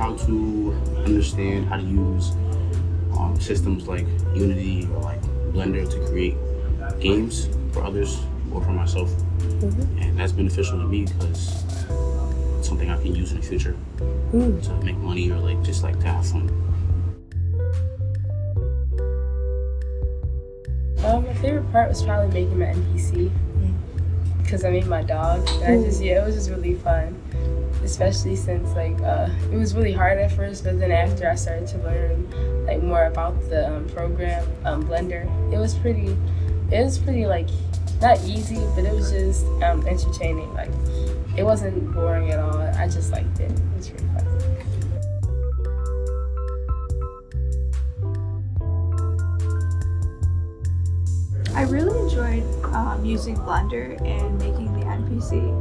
how to understand how to use systems like Unity or like Blender to create games for others or for myself. And that's beneficial to me because it's something I can use in the future to make money or like just like to have fun. My favorite part was probably making my NPC because I made my dog, and it was just really fun. Especially since it was really hard at first, but then after I started to learn like more about the program Blender, it was pretty like not easy, but it was just entertaining. Like it wasn't boring at all. I just liked it. It was really fun. I really enjoyed using Blender and making the NPC.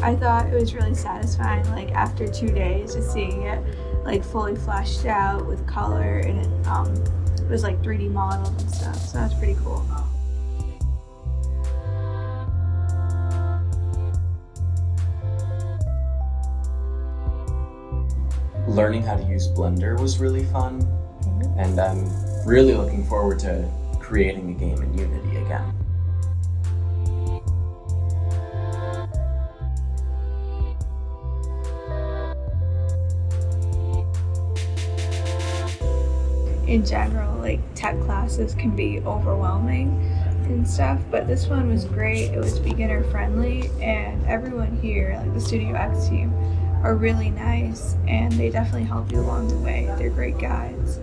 I thought it was really satisfying, like after 2 days, just seeing it like fully fleshed out with color, and it was like 3D modeled and stuff, so that's pretty cool. Learning how to use Blender was really fun, and I'm really looking forward to creating a game in Unity again. In general, like tech classes can be overwhelming and stuff, but this one was great. It was beginner friendly, and everyone here, like the Studio X team, are really nice, and they definitely help you along the way. They're great guides.